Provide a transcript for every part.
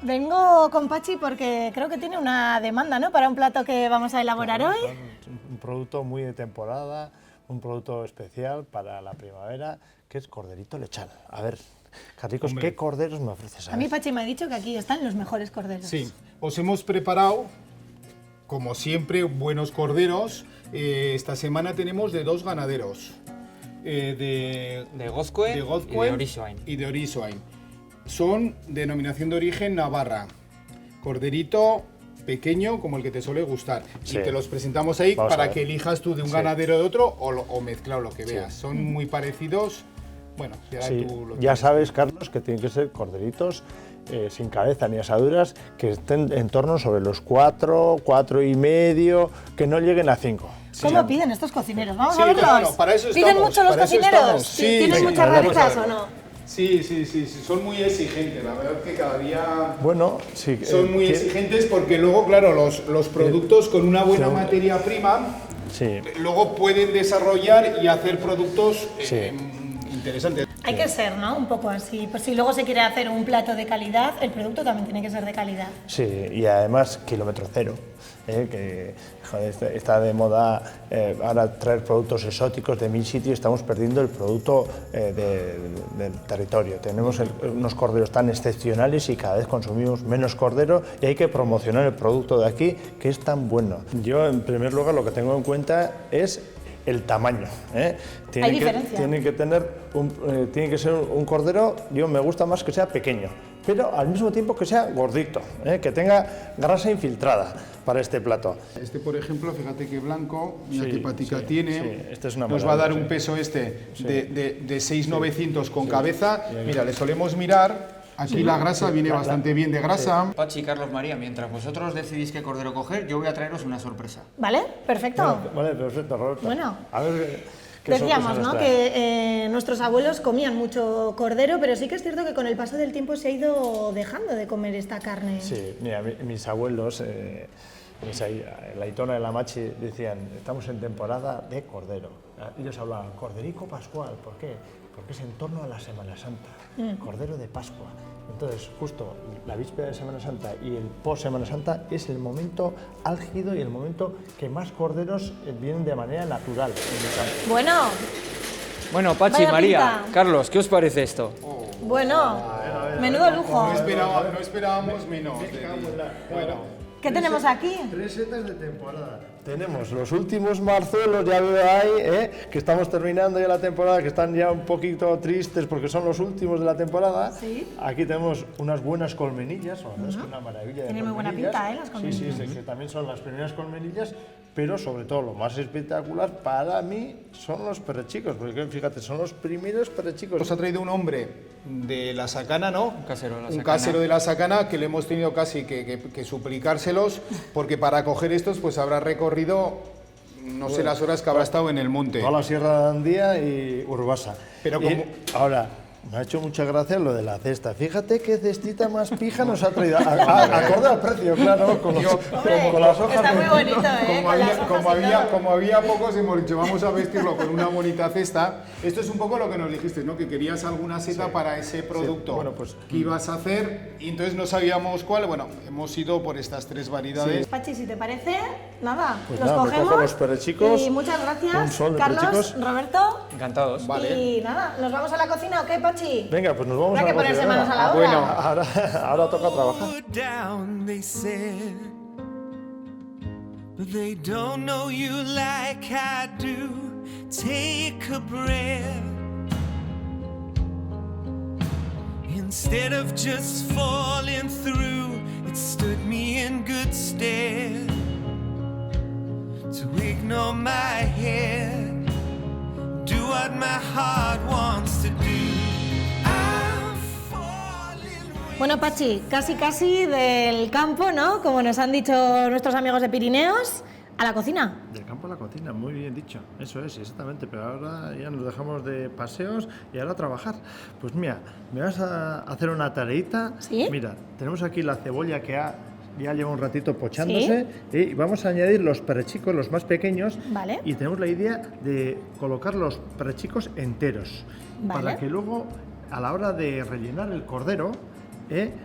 Vengo con Pachi porque creo que tiene una demanda, ¿no?, para un plato que vamos a elaborar hoy. Un producto muy de temporada, un producto especial para la primavera, que es corderito lechal. A ver, Carlicos, ¿qué corderos me ofreces? A mí Pachi me ha dicho que aquí están los mejores corderos. Sí, os hemos preparado, como siempre, buenos corderos. Esta semana tenemos de dos ganaderos, de Gozkue y de Orisoain. Y de Orisoain. Son denominación de origen Navarra. Corderito pequeño, como el que te suele gustar. Sí. Y te los presentamos ahí para que elijas tú de un ganadero o de otro o mezclado lo que veas. Son muy parecidos. Bueno, ya sabes, Carlos, que tienen que ser corderitos sin cabeza ni asaduras, que estén en torno sobre los 4, 4,5, que no lleguen a 5. ¿Cómo piden estos cocineros? Vamos a verlos. Claro, para eso ¿Piden estamos, mucho los para eso cocineros? estamos. Sí, ¿Tienen sí, muchas vamos a rarezas verlo. o no? Sí, son muy exigentes, la verdad que cada día bueno, sí, son muy exigentes porque luego, claro, los productos con una buena materia prima, luego pueden desarrollar y hacer productos interesantes. Hay que ser, ¿no?, un poco así. Pues si luego se quiere hacer un plato de calidad, el producto también tiene que ser de calidad. Sí, y además kilómetro cero, que joder, está de moda ahora traer productos exóticos de mil sitios, estamos perdiendo el producto del territorio. Tenemos unos corderos tan excepcionales y cada vez consumimos menos cordero y hay que promocionar el producto de aquí, que es tan bueno. Yo, en primer lugar, lo que tengo en cuenta es el tamaño. Hay diferencia. Tiene que ser un cordero, yo me gusta más que sea pequeño, pero al mismo tiempo que sea gordito, que tenga grasa infiltrada para este plato. Este, por ejemplo, fíjate qué blanco, mira qué patica tiene. Sí, este es una Nos va a dar un peso de 6,900 con cabeza. Mira, le solemos mirar. Aquí la grasa viene bastante bien de grasa. Pachi y Carlos María, mientras vosotros decidís qué cordero coger, yo voy a traeros una sorpresa. ¿Vale? Perfecto. Vale, perfecto, Roberto. Bueno, a ver, ¿qué decíamos, sorpresa nos ¿no?, trae? que nuestros abuelos comían mucho cordero, pero sí que es cierto que con el paso del tiempo se ha ido dejando de comer esta carne. Sí, mira, mis abuelos, la Aitona y la Machi, decían, estamos en temporada de cordero. Ellos hablaban, corderico pascual, ¿por qué? Porque es en torno a la Semana Santa, cordero de Pascua. Entonces, justo la víspera de Semana Santa y el post-Semana Santa es el momento álgido y el momento que más corderos vienen de manera natural en el campo. Bueno, Pachi, Vaya María, pinta. Carlos, ¿qué os parece esto? Bueno, menudo lujo. No esperábamos menos. Bueno. ¿Qué tenemos aquí? 3 setas de temporada. Tenemos los últimos marzuelos, ya veo ahí, que estamos terminando ya la temporada, que están ya un poquito tristes porque son los últimos de la temporada. Sí. Aquí tenemos unas buenas colmenillas, la verdad es que una maravilla de Tienen muy buena colmenillas. pinta, las colmenillas. Sí, que también son las primeras colmenillas, pero sobre todo lo más espectacular para mí son los perrechicos, porque fíjate, son los primeros perrechicos. Nos ha traído un hombre de la Sacana, ¿no? Un casero de la Un Sacana. casero de la Sacana que le hemos tenido casi que suplicárselos, porque para coger estos pues habrá recorrido no sé las horas que habrá estado en el monte. Toda la Sierra de Andía y Urbasa. Pero ahora, me ha hecho mucha gracia lo de la cesta. Fíjate qué cestita más pija nos ha traído. Acorde al precio, claro, con las hojas. Está muy bonito, Como había pocos, hemos dicho, vamos a vestirlo con una bonita cesta. Esto es un poco lo que nos dijiste, ¿no? Que querías alguna seta para ese producto Bueno, pues, que ibas a hacer, y entonces no sabíamos cuál. Bueno, hemos ido por estas 3 variedades. Pachi, si te parece, nada, Pues los nada, me cogemos. cojo los perrechicos, Y muchas gracias, un sol de Carlos, perrechicos. Roberto. Encantados. Vale. Y nada, ¿nos vamos a la cocina o qué, Pachi? Venga, pues nos vamos Habrá a que la ponerse cocina. manos a la obra. Bueno. Ahora toca trabajar. Down, they said, but they don't know you like I do. Take a breath instead of just falling through. It stood me in good stead to ignore my head, do what my heart wants to do. Bueno, Pachi, casi del campo, ¿no? Como nos han dicho nuestros amigos de Pirineos, a la cocina. Del campo a la cocina, muy bien dicho. Eso es, exactamente. Pero ahora ya nos dejamos de paseos y ahora a trabajar. Pues mira, me vas a hacer una tareita. ¿Sí? Mira, tenemos aquí la cebolla que ya lleva un ratito pochándose. Y vamos a añadir los perrechicos, los más pequeños. Vale. Y tenemos la idea de colocar los perrechicos enteros. Vale. Para que luego, a la hora de rellenar el cordero,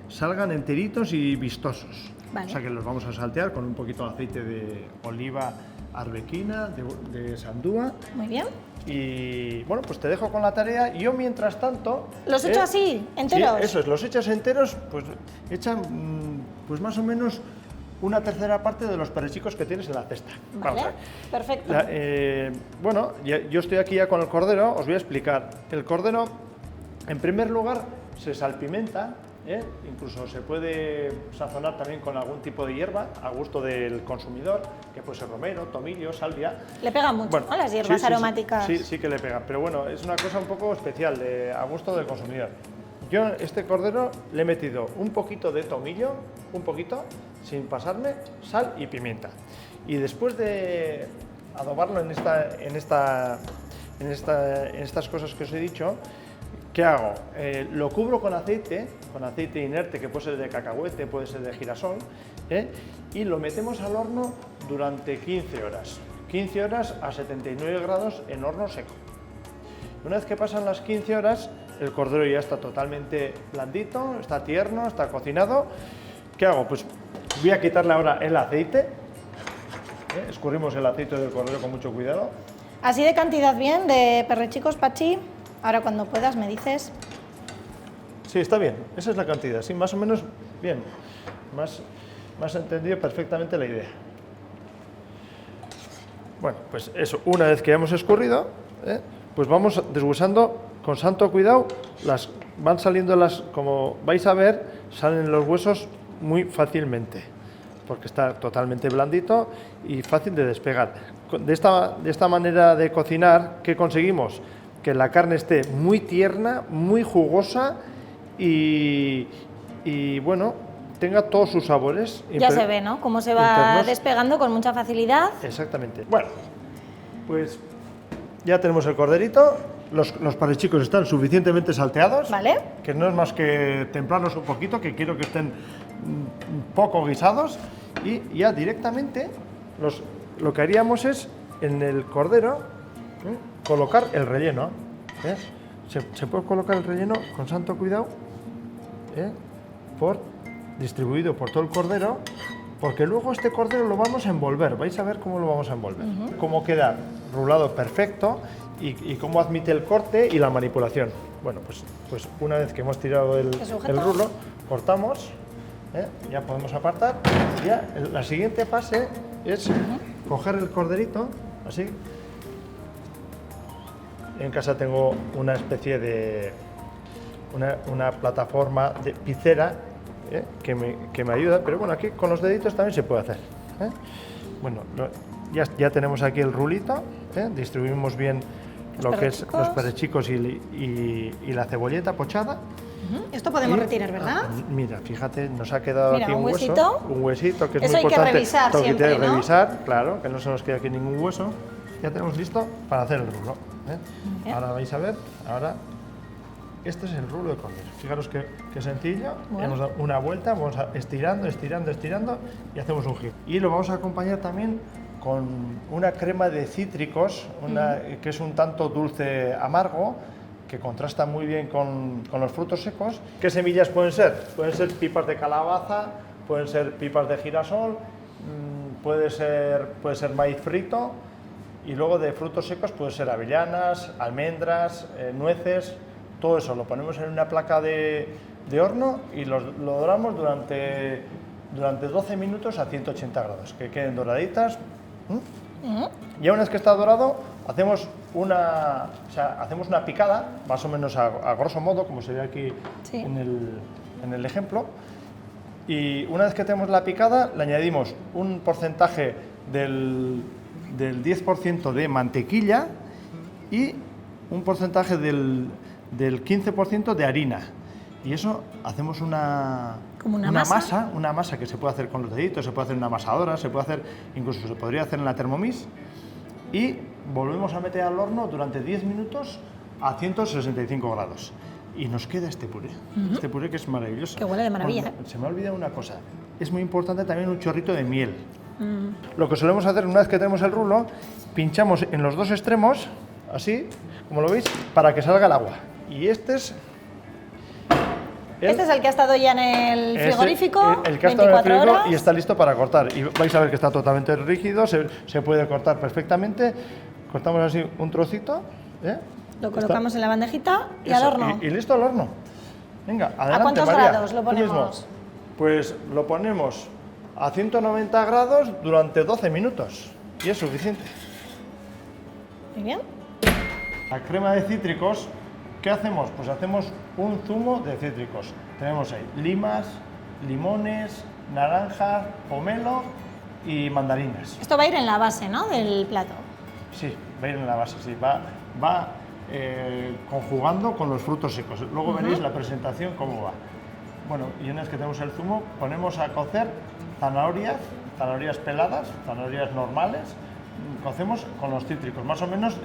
salgan enteritos y vistosos. Vale. O sea que los vamos a saltear con un poquito de aceite de oliva arbequina, de sandúa. Muy bien. Y bueno, pues te dejo con la tarea. Yo mientras tanto... ¿Los echo así, enteros? Sí, eso es, los echas enteros, pues echan pues más o menos una tercera parte de los perrechicos que tienes en la cesta. Vale, Vamos a ver. perfecto. Bueno, yo estoy aquí ya con el cordero, os voy a explicar. El cordero, en primer lugar, se salpimenta, incluso se puede sazonar también con algún tipo de hierba, a gusto del consumidor, que puede ser romero, tomillo, salvia. Le pegan mucho, Bueno, ¿no? Las hierbas aromáticas. Sí que le pegan, pero bueno, es una cosa un poco especial, a gusto del consumidor. Yo este cordero le he metido un poquito de tomillo, un poquito, sin pasarme, sal y pimienta. Y después de adobarlo en estas cosas que os he dicho, ¿qué hago? Lo cubro con aceite inerte, que puede ser de cacahuete, puede ser de girasol, y lo metemos al horno durante 15 horas. 15 horas a 79 grados en horno seco. Una vez que pasan las 15 horas, el cordero ya está totalmente blandito, está tierno, está cocinado. ¿Qué hago? Pues voy a quitarle ahora el aceite. Escurrimos el aceite del cordero con mucho cuidado. Así de cantidad bien, de perrechicos, Pachi. Ahora cuando puedas me dices. Sí, está bien, esa es la cantidad, sí, más o menos bien. Más entendido perfectamente la idea. Bueno, pues eso, una vez que hemos escurrido, pues vamos deshuesando con santo cuidado. Van saliendo como vais a ver, salen los huesos muy fácilmente, porque está totalmente blandito y fácil de despegar. De esta manera de cocinar, ¿qué conseguimos? Que la carne esté muy tierna, muy jugosa y bueno, tenga todos sus sabores. Ya se ve, ¿no? Cómo se va internos. despegando con mucha facilidad. Exactamente. Bueno, pues ya tenemos el corderito. Los parechicos están suficientemente salteados. Vale. Que no es más que templarlos un poquito, que quiero que estén poco guisados. Y ya directamente lo que haríamos es en el cordero colocar el relleno. Se puede colocar el relleno con santo cuidado, distribuido por todo el cordero, porque luego este cordero lo vamos a envolver. Vais a ver cómo lo vamos a envolver. Cómo queda rulado perfecto y cómo admite el corte y la manipulación. Bueno, pues una vez que hemos tirado el rulo, cortamos, ya podemos apartar. Ya la siguiente fase es coger el corderito, así. En casa tengo una especie de una plataforma de picera que me ayuda, pero bueno, aquí con los deditos también se puede hacer. Bueno, ya tenemos aquí el rulito, distribuimos bien lo que es los perechicos y la cebolleta pochada. Esto podemos retirar, ¿verdad? Mira, fíjate, nos ha quedado aquí un huesito que es eso muy importante. Hay que revisar siempre, hay que ¿no? revisar, claro, que no se nos quede aquí ningún hueso. Ya tenemos listo para hacer el rulo. Ahora vais a ver, este es el rulo de cordero. Fijaros qué sencillo. Bueno. Hemos dado una vuelta, vamos estirando y hacemos un giro. Y lo vamos a acompañar también con una crema de cítricos, que es un tanto dulce amargo, que contrasta muy bien con los frutos secos. ¿Qué semillas pueden ser? Pueden ser pipas de calabaza, pueden ser pipas de girasol, puede ser maíz frito, y luego de frutos secos puede ser avellanas, almendras, nueces. Todo eso lo ponemos en una placa de horno y lo doramos durante 12 minutos a 180 grados, que queden doraditas. Ya una vez que está dorado, hacemos una picada, más o menos a grosso modo, como se ve aquí en el ejemplo. Y una vez que tenemos la picada, le añadimos un porcentaje del 10% de mantequilla y un porcentaje del 15% de harina. Y eso hacemos una masa que se puede hacer con los deditos, se puede hacer en una amasadora, incluso se podría hacer en la Thermomix, y volvemos a meter al horno durante 10 minutos a 165 grados. Y nos queda este puré que es maravilloso. Que huele de maravilla. Bueno, se me ha olvidado una cosa, es muy importante también un chorrito de miel. Lo que solemos hacer una vez que tenemos el rulo, pinchamos en los dos extremos, así, como lo veis, para que salga el agua. Y este es Este es el que ha estado ya en el frigorífico, el que ha estado en el 24 frigorífico horas. y está listo para cortar. Y vais a ver que está totalmente rígido, se puede cortar perfectamente. Cortamos así un trocito. Lo colocamos en la bandejita y Eso, al horno. Y listo al horno. Venga, adelante, ¿A cuántos María, grados lo tú mismo. ponemos? Pues lo ponemos a 190 grados durante 12 minutos. Y es suficiente. Muy bien. La crema de cítricos, ¿qué hacemos? Pues hacemos un zumo de cítricos. Tenemos ahí limas, limones, naranjas, pomelo y mandarinas. Esto va a ir en la base, ¿no?, del plato. Sí, va a ir en la base, sí. Va conjugando con los frutos secos. Luego veréis la presentación cómo va. Bueno, y una vez que tenemos el zumo, ponemos a cocer zanahorias peladas, zanahorias normales. Cocemos con los cítricos, más o menos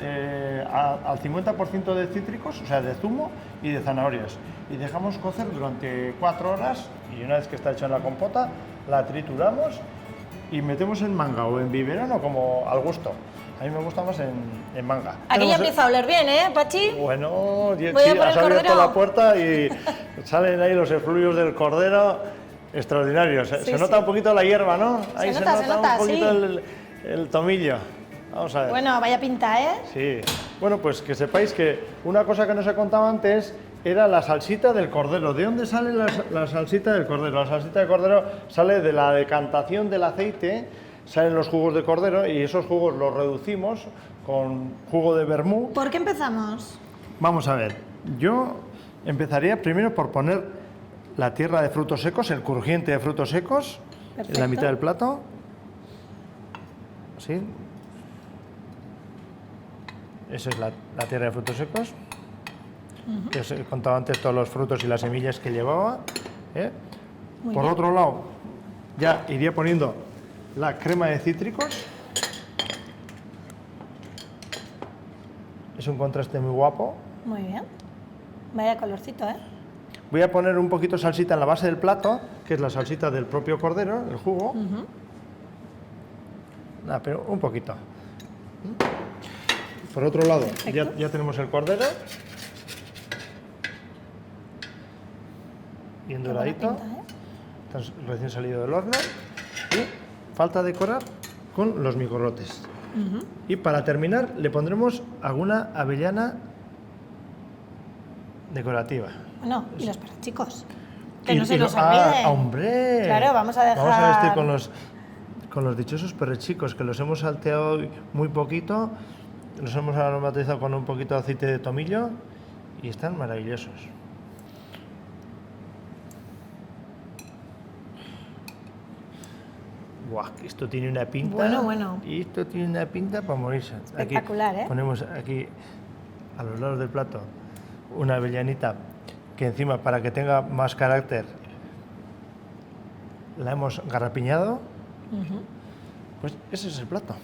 al 50% de cítricos, o sea, de zumo y de zanahorias. Y dejamos cocer durante 4 horas y una vez que está hecha la compota, la trituramos y metemos en manga o en biberón o como al gusto. A mí me gusta más en manga. Aquí ya empieza a oler bien, ¿eh, Pachi? Bueno, Voy a sí, por el has abierto cordero. la puerta y salen ahí los efluvios del cordero extraordinarios. Se nota un poquito la hierba, ¿no? Ahí se nota, un poquito sí. el tomillo. Vamos a ver. Bueno, vaya pinta, ¿eh? Sí. Bueno, pues que sepáis que una cosa que no se contaba antes era la salsita del cordero. ¿De dónde sale la salsita del cordero? La salsita del cordero sale de la decantación del aceite, salen los jugos de cordero y esos jugos los reducimos con jugo de vermú. ¿Por qué empezamos? Vamos a ver, yo empezaría primero por poner la tierra de frutos secos, el crujiente de frutos secos, en la Perfecto. mitad del plato. ¿Sí? Esa es la tierra de frutos secos, que os he contado antes todos los frutos y las semillas que llevaba. Muy Por bien. otro lado, ya iría poniendo la crema de cítricos. Es un contraste muy guapo. Muy bien. Vaya colorcito, ¿eh? Voy a poner un poquito de salsita en la base del plato, que es la salsita del propio cordero, el jugo. Nada, pero un poquito. Por otro lado, ya tenemos el cordero. Bien doradito. Buena pinta, ¿eh? Está recién salido del horno. Y falta decorar con los micolotes. Y para terminar, le pondremos alguna avellana decorativa. Bueno, y los para chicos. Que Y- no se y nos lo- olvide. ¡Hombre! Claro, vamos a Vamos a vestir dejar- con los dichosos perrechicos, que los hemos salteado muy poquito, los hemos aromatizado con un poquito de aceite de tomillo y están maravillosos. Buah, que esto tiene una pinta. Bueno. Y esto tiene una pinta para morirse. Espectacular, aquí ¿eh? Ponemos aquí a los lados del plato una avellanita que encima, para que tenga más carácter, la hemos garrapiñado. Pues ese es el plato.